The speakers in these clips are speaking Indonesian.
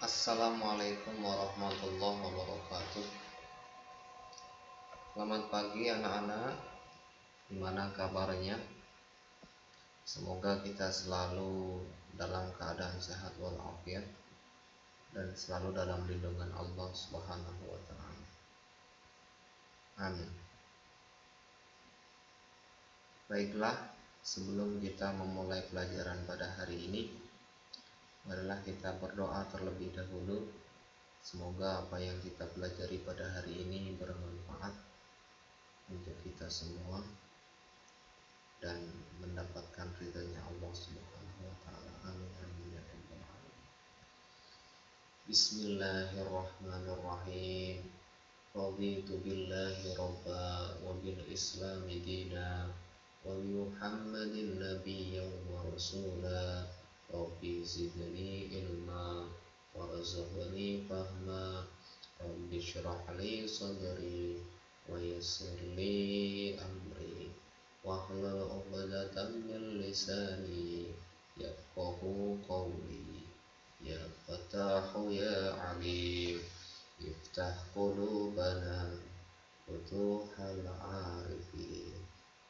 Assalamualaikum warahmatullahi wabarakatuh. Selamat pagi anak-anak. Gimana kabarnya? Semoga kita selalu dalam keadaan sehat walafiat dan selalu dalam lindungan Allah Subhanahu wa taala. Amin. Baiklah, sebelum kita memulai pelajaran pada hari ini, marilah kita berdoa terlebih dahulu. Semoga apa yang kita pelajari pada hari ini bermanfaat untuk kita semua dan mendapatkan ridhonya Allah Subhanahu wa taala. Amin amin ya rabbal alamin. Bismillahirrahmanirrahim. Raditu billahi rabba wa bil islami dina wa bi Muhammadin nabiyyan wa rasula. Rabbi zidni ilma warzuqni fahma. Rabbi shrah li sadri wa yassir li amri wahlul 'uqdatam min lisani yafqahu qawli. Ya Fatahu ya Alim, iftah qulubana futuhal arifin.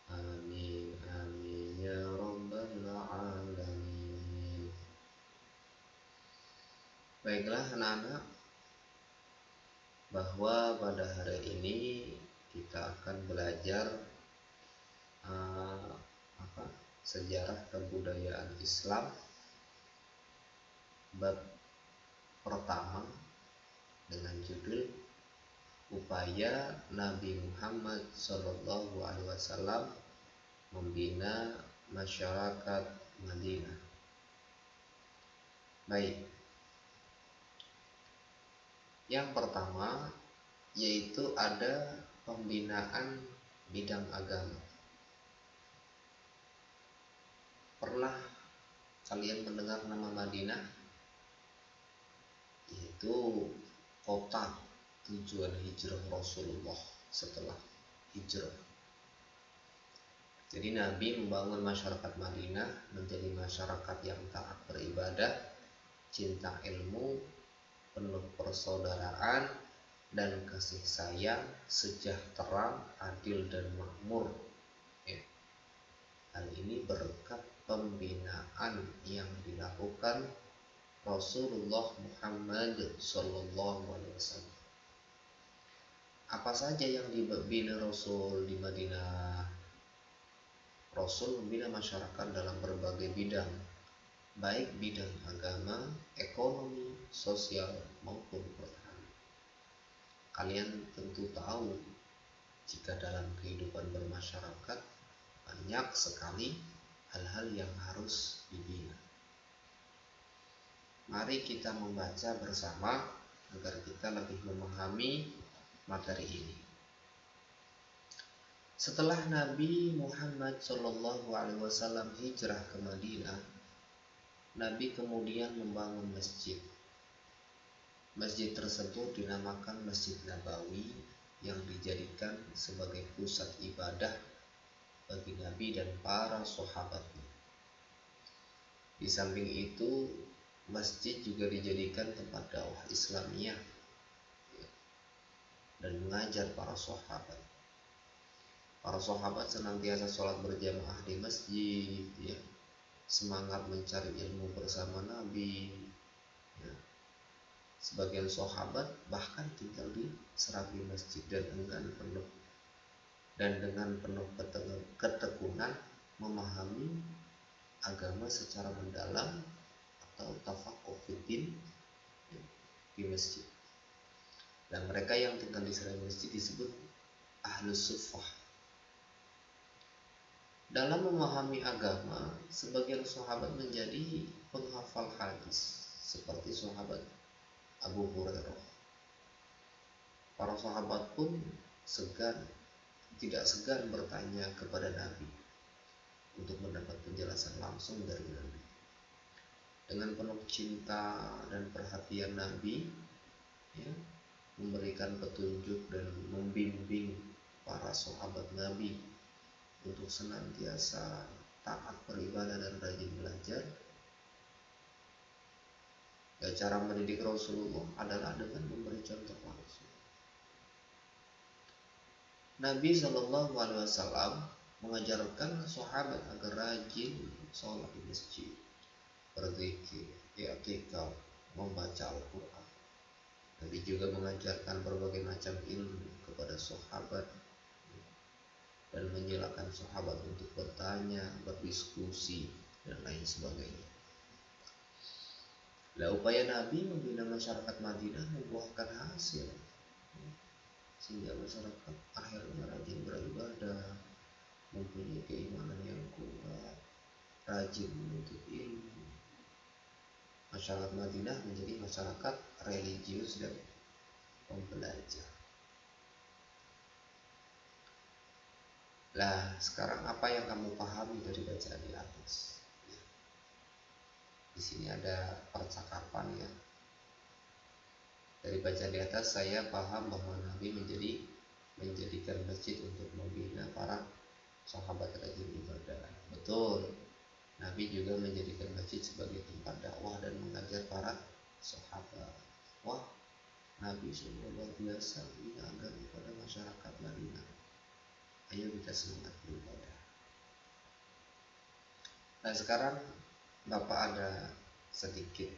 Amin amin ya rabbal alamin. Baiklah anak-anak, bahwa pada hari ini kita akan belajar sejarah kebudayaan Islam bab pertama dengan judul upaya Nabi Muhammad SAW membina masyarakat Madinah. Baik, yang pertama yaitu ada pembinaan bidang agama. Pernah kalian mendengar nama Madinah? Yaitu kota tujuan hijrah Rasulullah setelah hijrah. Jadi Nabi membangun masyarakat Madinah menjadi masyarakat yang taat beribadah, cinta ilmu, penuh persaudaraan dan kasih sayang, sejahtera, adil dan makmur. Hal ini berkat pembinaan yang dilakukan Rasulullah Muhammad SAW. Apa saja yang dibina Rasul di Madinah? Rasul membina masyarakat dalam berbagai bidang, baik bidang agama, ekonomi, sosial maupun pertahanan. Kalian tentu tahu jika dalam kehidupan bermasyarakat banyak sekali hal-hal yang harus dibina. Mari kita membaca bersama agar kita lebih memahami materi ini. Setelah Nabi Muhammad SAW hijrah ke Madinah, Nabi kemudian membangun masjid. Masjid tersebut dinamakan Masjid Nabawi yang dijadikan sebagai pusat ibadah bagi Nabi dan para sahabatnya. Di samping itu, masjid juga dijadikan tempat dakwah Islamiyah dan mengajar para sahabat. Para sahabat senantiasa sholat berjamaah di masjid, semangat mencari ilmu bersama Nabi. Sebagian sahabat bahkan tinggal di serabi masjid dan dengan penuh ketekunan memahami agama secara mendalam atau tafaqquh fiddin di masjid. Dan mereka yang tinggal di serabi masjid disebut ahlus suffah. Dalam memahami agama, sebagian sahabat menjadi penghafal hadis seperti sahabat Abu Hurairah. Para sahabat pun tidak segan bertanya kepada Nabi untuk mendapat penjelasan langsung dari Nabi. Dengan penuh cinta dan perhatian Nabi, memberikan petunjuk dan membimbing para sahabat Nabi untuk senantiasa taat beribadah dan rajin belajar. Gak cara mendidik Rasulullah adalah dengan memberi contoh langsung. Nabi Shallallahu Alaihi Wasallam mengajarkan sahabat agar rajin sholat di masjid, berzikir, i'tikaf, membaca Al-Quran. Nabi juga mengajarkan berbagai macam ilmu kepada sahabat dan menyilakan sahabat untuk bertanya, berdiskusi, dan lain sebagainya. Lah upaya Nabi membina masyarakat Madinah membuahkan hasil, sehingga masyarakat akhirnya rajin beribadah, mempunyai keimanan yang kuat, rajin menuntut ilmu. Masyarakat Madinah menjadi masyarakat religius dan pembelajar. Lah sekarang apa yang kamu pahami dari bacaan di atas? Di sini ada percakapan ya. Dari bacaan di atas saya paham bahwa Nabi menjadikan masjid untuk membina para sahabat rajin ibadah. Betul. Nabi juga menjadikan masjid sebagai tempat dakwah dan mengajar para sahabat. Wah, Nabi sungguh luar biasa bina agama pada masyarakat Madinah. Ayo kita semangat beribadah. Nah sekarang Bapak ada sedikit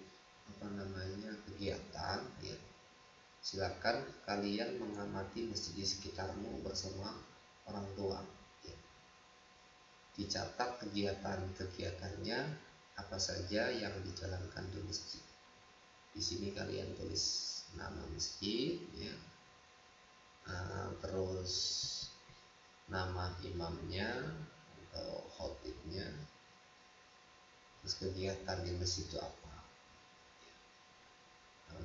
kegiatan ya. Silakan kalian mengamati masjid di sekitarmu bersama orang tua ya. Dicatat kegiatan-kegiatannya apa saja yang dijalankan di masjid. Di sini kalian tulis nama masjid ya. Terus nama imamnya atau khotibnya, terus kegiatan di masjid itu apa.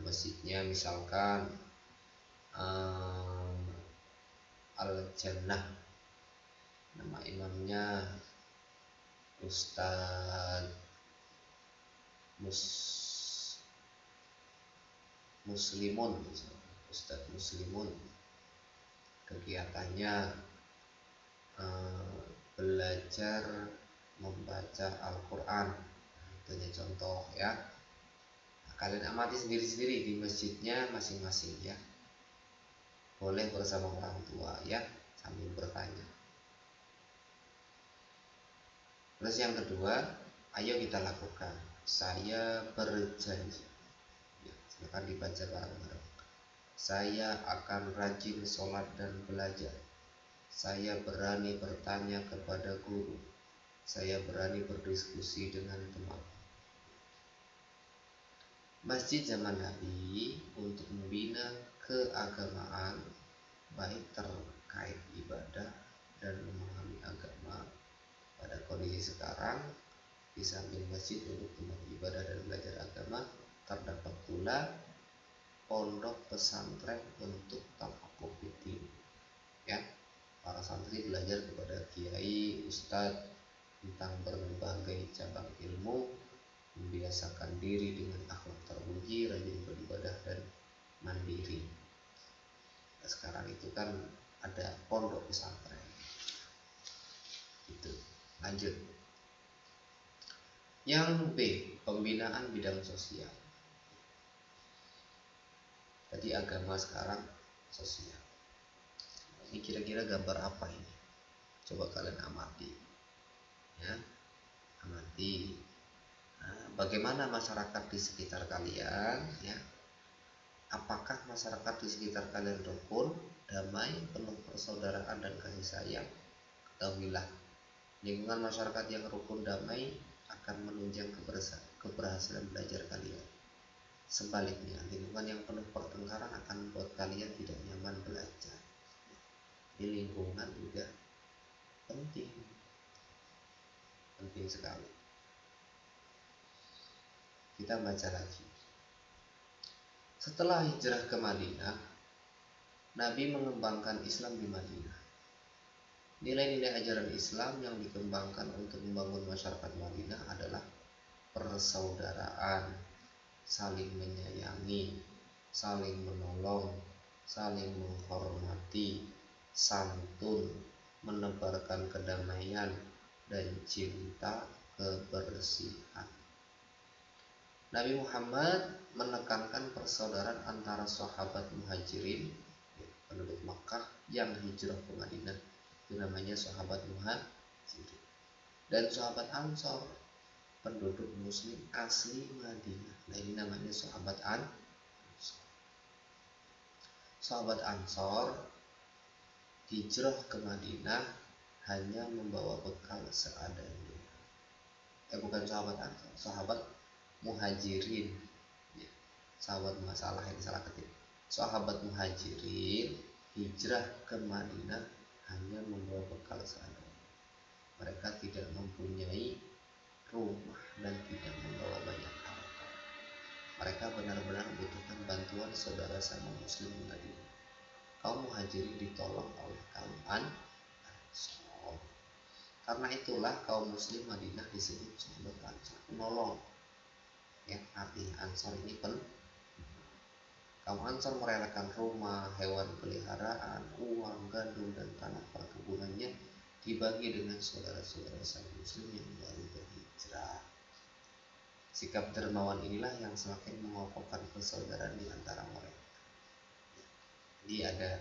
Masjidnya misalkan Al-Jannah, nama imamnya Ustadz Muslimun, Ustadz Muslimun. Kegiatannya belajar membaca Al-Quran. Itu contoh ya. Kalian amati sendiri-sendiri di masjidnya masing-masing ya. Boleh bersama orang tua ya, sambil bertanya. Terus yang kedua, ayo kita lakukan. Saya berjanji. Ya, silakan dibaca bareng-bareng. Saya akan rajin sholat dan belajar. Saya berani bertanya kepada guru. Saya berani berdiskusi dengan teman. Masjid zaman Nabi untuk membina keagamaan, baik terkait ibadah dan memahami agama. Pada kondisi sekarang, di samping masjid untuk tempat ibadah dan belajar agama, terdapat pula pondok pesantren untuk tafaqquh fiddin. Ya, para santri belajar kepada kiai, ustadz tentang berbagai cabang ilmu, membiasakan diri dengan akhlak terpuji, rajin beribadah dan mandiri. Nah, sekarang itu kan ada pondok pesantren. Itu. Lanjut. Yang B, pembinaan bidang sosial. Tadi agama, sekarang sosial. Ini kira-kira gambar apa ini? Coba kalian amati. Ya, amati. Bagaimana masyarakat di sekitar kalian ya? Apakah masyarakat di sekitar kalian rukun, damai, penuh persaudaraan dan kasih sayang? Ketahuilah, lingkungan masyarakat yang rukun damai akan menunjang keberhasilan belajar kalian. Sebaliknya, lingkungan yang penuh pertengkaran akan membuat kalian tidak nyaman belajar. Di lingkungan juga penting sekali. Kita baca lagi. Setelah hijrah ke Madinah, Nabi mengembangkan Islam di Madinah. Nilai-nilai ajaran Islam yang dikembangkan untuk membangun masyarakat Madinah adalah persaudaraan, saling menyayangi, saling menolong, saling menghormati, santun, menebarkan kedamaian, dan cinta kebersihan. Nabi Muhammad menekankan persaudaraan antara sahabat muhajirin, penduduk Makkah yang hijrah ke Madinah, itu namanya sahabat muhajirin, dan sahabat Ansor, penduduk muslim asli Madinah. Nah, ini namanya sahabat Ansor. Sahabat Ansor hijrah ke Madinah hanya membawa bekal seadanya. Bukan sahabat Ansor, sahabat muhajirin. Ya, sahabat masalah yang salah ketik. Sahabat muhajirin hijrah ke Madinah hanya membawa bekal seadanya. Mereka tidak mempunyai rumah dan tidak membawa banyak harta. Mereka benar-benar membutuhkan bantuan saudara sama muslim di Madinah. Kaum muhajirin ditolong oleh kaum Ansor. Karena itulah kaum muslim Madinah disebut sahabat Ansor, penolong. Ya, artinya Ansor ini kaum Ansor merelakan rumah, hewan peliharaan, uang, gandum, dan tanah perkebunannya dibagi dengan saudara-saudara sama muslim yang baru berhijrah. Sikap dermawan inilah yang semakin mengokohkan persaudaraan di antara mereka. Jadi ada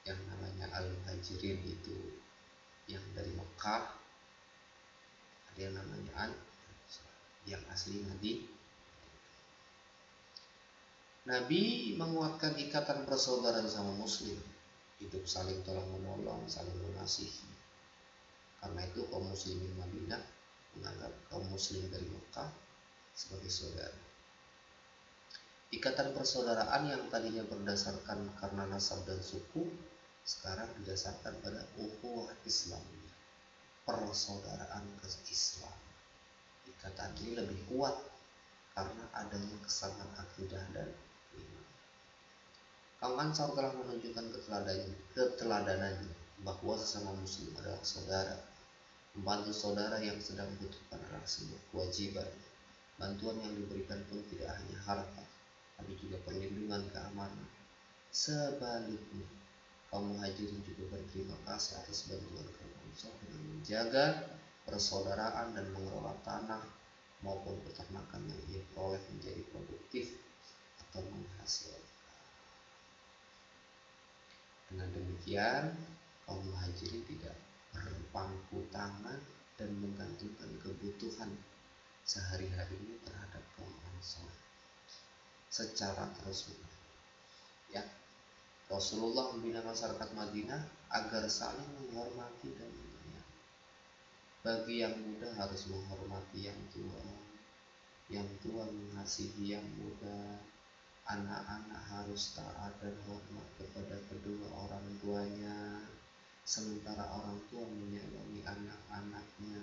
yang namanya Al-Muhajirin, itu yang dari Mekah, ada yang namanya yang asli Nabi menguatkan ikatan persaudaraan sama muslim, hidup saling tolong menolong, saling mengasihi. Karena itu kaum muslimin Madinah menganggap kaum muslim dari Mekah sebagai saudara. Ikatan persaudaraan yang tadinya berdasarkan karena nasab dan suku, sekarang didasarkan pada ukhuwah Islam, persaudaraan Islam. Ikatan ini lebih kuat karena adanya kesamaan akidah dan iman. Kaum Ansar telah menunjukkan keteladanaannya bahwa sesama muslim adalah saudara. Membantu saudara yang sedang membutuhkan adalah sebuah kewajiban. Bantuan yang diberikan pun tidak hanya harta, tapi juga perlindungan, keamanan. Sebaliknya, kaum muhajirin juga berterima kasih atas bantuan kaum Ansar dengan menjaga persaudaraan dan mengelola tanah maupun peternakan yang ia peroleh menjadi produktif atau menghasilkan. Dengan demikian, kaum muhajirin tidak berpangku tangan dan menggantungkan kebutuhan sehari-harinya terhadap kaum Ansar secara terus-menerus. Ya, Rasulullah membina masyarakat Madinah agar saling menghormati dan menyayangi. Bagi yang muda harus menghormati yang tua mengasihi yang muda, anak-anak harus taat dan hormat kepada kedua orang tuanya, sementara orang tua menyayangi anak-anaknya,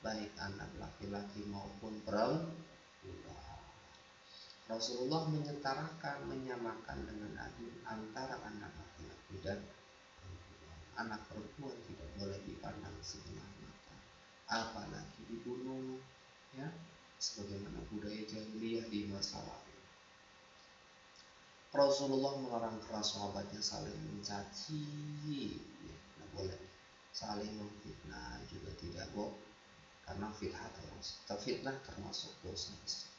baik anak laki-laki maupun perempuan. Rasulullah menyamakan dengan adil antara anak laki-laki dan perempuan. Anak perempuan tidak boleh dipandang sebelah mata, apalagi dibunuh, ya, sebagaimana budaya jahiliyah di masa lalu. Rasulullah melarang keras sahabatnya saling mencaci, ya, tidak boleh. Saling memfitnah juga tidak boleh, karena fitnah termasuk dosa besar.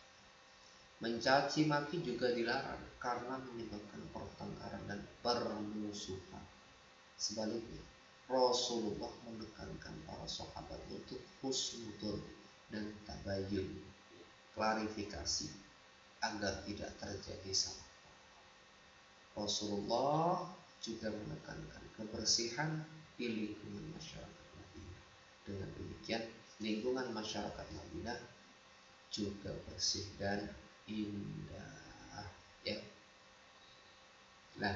Mencaci maki juga dilarang karena menyebabkan pertengkaran dan permusuhan. Sebaliknya, Rasulullah menekankan para sahabat untuk husnudzon dan tabayyun, klarifikasi agar tidak terjadi salah. Rasulullah juga menekankan kebersihan di lingkungan masyarakat Madinah. Dengan demikian, lingkungan masyarakat Madinah juga bersih dan indah, ya. Nah,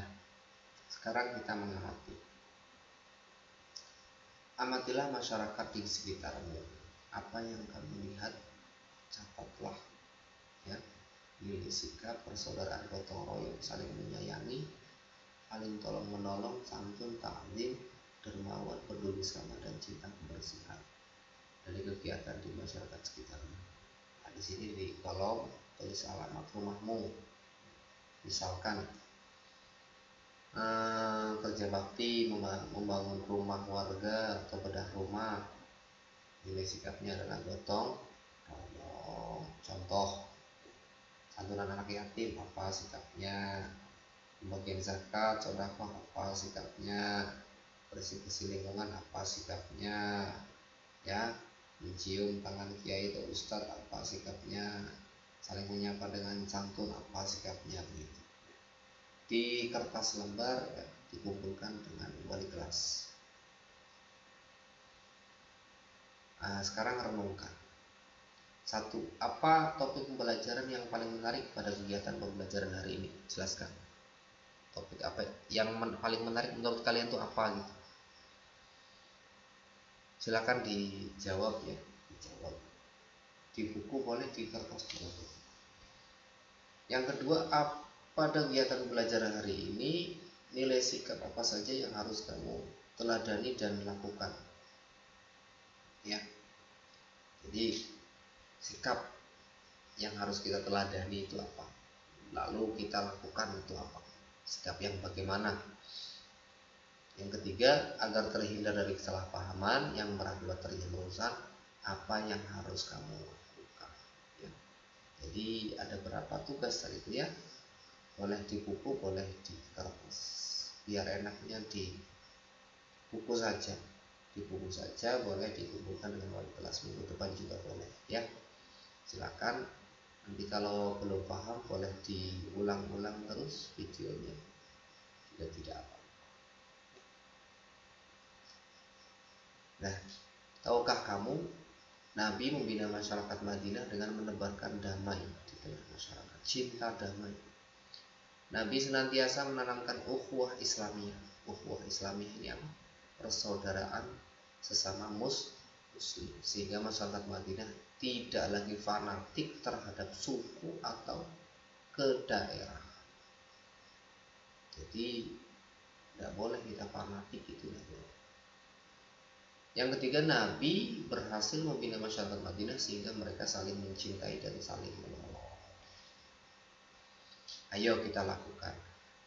sekarang kita amatilah masyarakat di sekitarmu. Apa yang kamu lihat, catatlah, ya. Nilai sikap persaudaraan, gotong royong, saling menyayangi, saling tolong menolong, santun, ta'zim, dermawan, peduli sama, dan cinta kebersihan dari kegiatan di masyarakat sekitarmu. Nah, di sini di kolom tulis alamat rumahmu. Misalkan kerja bakti, membangun rumah warga atau bedah rumah. Nilai sikapnya adalah gotong royong. Contoh, apa sikapnya, pembagian zakat, sedekah apa sikapnya, bersih-bersih lingkungan apa sikapnya, ya, mencium tangan kiai atau ustadz apa sikapnya, saling menyapa dengan santun apa sikapnya, begitu. Di kertas lembar ya, dikumpulkan dengan wali kelas. Sekarang renungkan. 1. Apa topik pembelajaran yang paling menarik pada kegiatan pembelajaran hari ini? Jelaskan. Topik apa yang paling menarik menurut kalian itu apa gitu? Silakan dijawab ya, dijawab. Di buku boleh, di kertas boleh. Yang kedua, pada kegiatan pembelajaran hari ini nilai sikap apa saja yang harus kamu teladani dan lakukan? Ya. Jadi sikap yang harus kita teladani itu apa, lalu kita lakukan itu apa, sikap yang bagaimana. Yang ketiga, agar terhindar dari kesalahpahaman yang berakibat terjadinya merusak, apa yang harus kamu lakukan ya. Jadi ada berapa tugas tadi itu ya, boleh di buku, boleh di kertas, biar enaknya di buku saja. Di buku saja, boleh dikumpulkan dengan wali kelas minggu depan juga boleh ya. Silakan, nanti kalau belum paham boleh diulang-ulang terus videonya, tidak apa. Nah, tahukah kamu Nabi membina masyarakat Madinah dengan menebarkan damai di tengah masyarakat, cinta damai. Nabi senantiasa menanamkan ukhuwah Islamiyah. Ukhuwah Islamiyah ini apa? Persaudaraan sesama muslim, sehingga masyarakat Madinah tidak lagi fanatik terhadap suku atau kedaerahan. Jadi tidak boleh kita fanatik, itu tidak boleh. Yang ketiga, Nabi berhasil membina masyarakat Madinah sehingga mereka saling mencintai dan saling menolong. Ayo kita lakukan.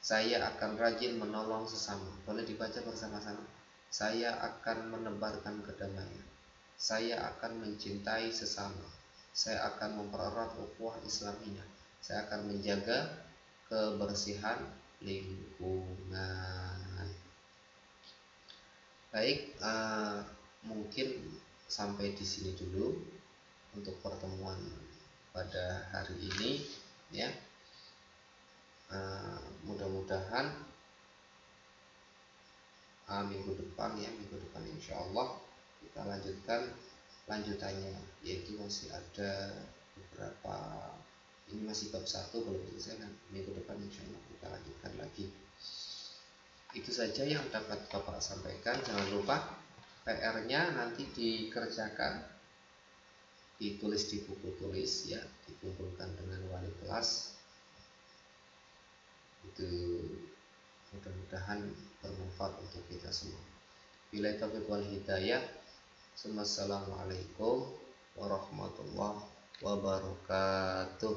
Saya akan rajin menolong sesama. Boleh dibaca bersama-sama. Saya akan menebarkan kedamaian. Saya akan mencintai sesama. Saya akan mempererat ukhuwah Islamiyah. Saya akan menjaga kebersihan lingkungan. Baik, mungkin sampai di sini dulu untuk pertemuan pada hari ini ya. Mudah-mudahan minggu depan insya Allah kita lanjutkan lanjutannya, yaitu masih ada beberapa, ini masih bab 1 belum selesai, minggu depan insya Allah kita lanjutkan lagi. Itu saja yang dapat Bapak sampaikan. Jangan lupa PR-nya nanti dikerjakan, ditulis di buku tulis ya, dikumpulkan dengan wali kelas. Itu mudah-mudahan bermanfaat untuk kita semua. Billahi taufiq wal hidayah. Assalamualaikum warahmatullahi wabarakatuh.